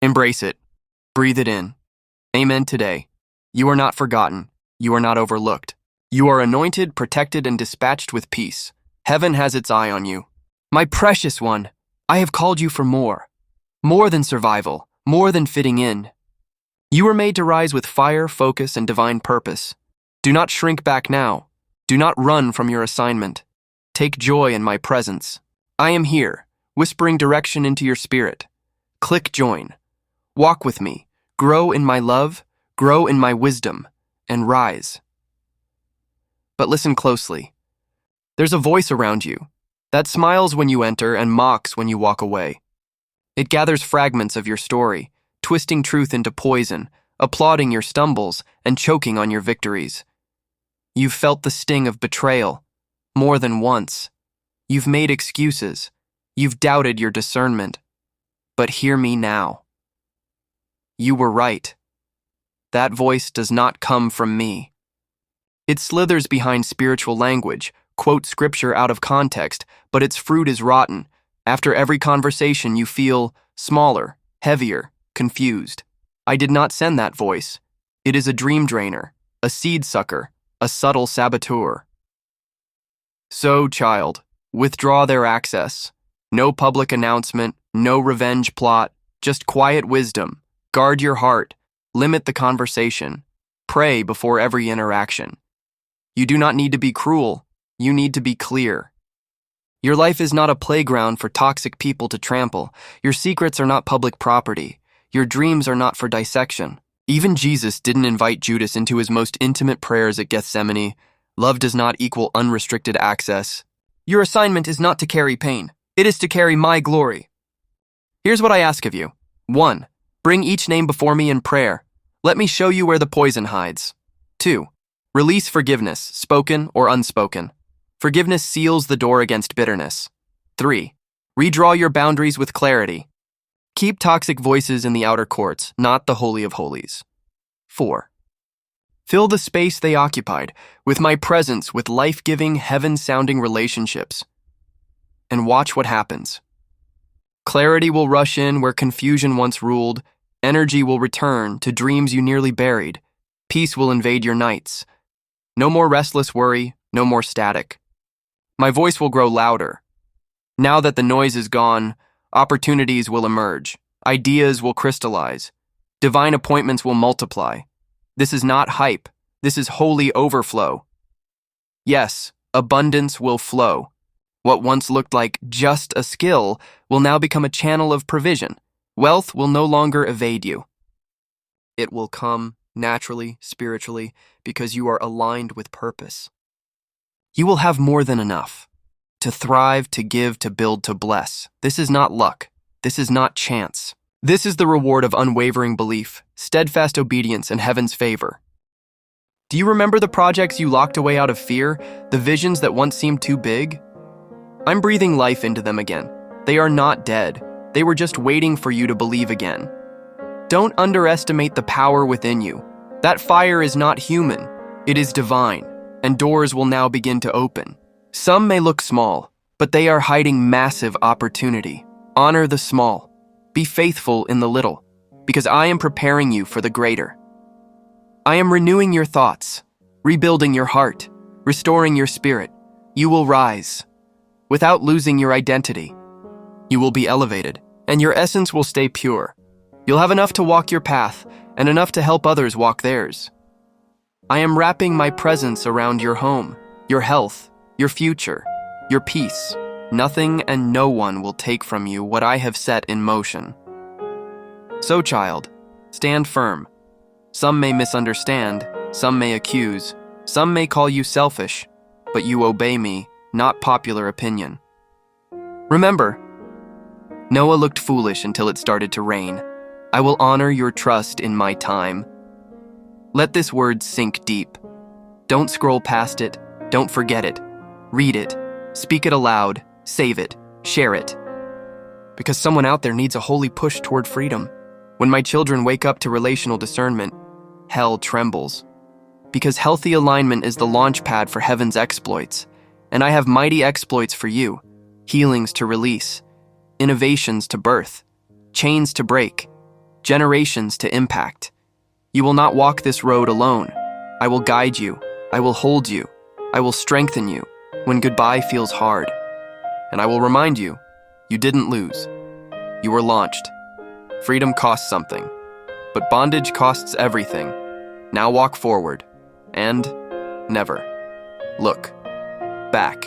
Embrace it. Breathe it in. Amen today. You are not forgotten. You are not overlooked. You are anointed, protected, and dispatched with peace. Heaven has its eye on you. My precious one, I have called you for more. More than survival, more than fitting in. You were made to rise with fire, focus, and divine purpose. Do not shrink back now. Do not run from your assignment. Take joy in my presence. I am here, whispering direction into your spirit. Click join. Walk with me. Grow in my love, grow in my wisdom, and rise. But listen closely. There's a voice around you that smiles when you enter and mocks when you walk away. It gathers fragments of your story, twisting truth into poison, applauding your stumbles, and choking on your victories. You've felt the sting of betrayal, more than once. You've made excuses. You've doubted your discernment. But hear me now. You were right. That voice does not come from me. It slithers behind spiritual language, quotes scripture out of context, but its fruit is rotten. After every conversation, you feel smaller, heavier, confused. I did not send that voice. It is a dream drainer, a seed sucker, a subtle saboteur. So, child, withdraw their access. No public announcement, no revenge plot, just quiet wisdom. Guard your heart. Limit the conversation. Pray before every interaction. You do not need to be cruel. You need to be clear. Your life is not a playground for toxic people to trample. Your secrets are not public property. Your dreams are not for dissection. Even Jesus didn't invite Judas into his most intimate prayers at Gethsemane. Love does not equal unrestricted access. Your assignment is not to carry pain. It is to carry my glory. Here's what I ask of you. 1. Bring each name before me in prayer. Let me show you where the poison hides. 2. Release forgiveness, spoken or unspoken. Forgiveness seals the door against bitterness. 3. Redraw your boundaries with clarity. Keep toxic voices in the outer courts, not the Holy of Holies. 4. Fill the space they occupied with my presence, with life-giving, heaven-sounding relationships. And watch what happens. Clarity will rush in where confusion once ruled. Energy will return to dreams you nearly buried. Peace will invade your nights. No more restless worry, no more static. My voice will grow louder. Now that the noise is gone, opportunities will emerge. Ideas will crystallize. Divine appointments will multiply. This is not hype. This is holy overflow. Yes, abundance will flow. What once looked like just a skill will now become a channel of provision. Wealth will no longer evade you. It will come naturally, spiritually, because you are aligned with purpose. You will have more than enough. To thrive, to give, to build, to bless. This is not luck. This is not chance. This is the reward of unwavering belief, steadfast obedience, and heaven's favor. Do you remember the projects you locked away out of fear, the visions that once seemed too big? I'm breathing life into them again. They are not dead. They were just waiting for you to believe again. Don't underestimate the power within you. That fire is not human. It is divine, and doors will now begin to open. Some may look small, but they are hiding massive opportunity. Honor the small. Be faithful in the little, because I am preparing you for the greater. I am renewing your thoughts, rebuilding your heart, restoring your spirit. You will rise. Without losing your identity, you will be elevated, and your essence will stay pure. You'll have enough to walk your path, and enough to help others walk theirs. I am wrapping my presence around your home, your health, your future, your peace. Nothing and no one will take from you what I have set in motion. So, child, stand firm. Some may misunderstand, some may accuse, some may call you selfish, but you obey me, not popular opinion. Remember, Noah looked foolish until it started to rain. I will honor your trust in my time. Let this word sink deep. Don't scroll past it. Don't forget it. Read it. Speak it aloud. Save it. Share it. Because someone out there needs a holy push toward freedom. When my children wake up to relational discernment, hell trembles. Because healthy alignment is the launch pad for heaven's exploits. And I have mighty exploits for you. Healings to release. Innovations to birth. Chains to break. generations to impact. You will not walk this road alone. I will guide you. I will hold you. I will strengthen you when goodbye feels hard. And I will remind you, you didn't lose. You were launched. Freedom costs something, but bondage costs everything. Now walk forward, and never look back.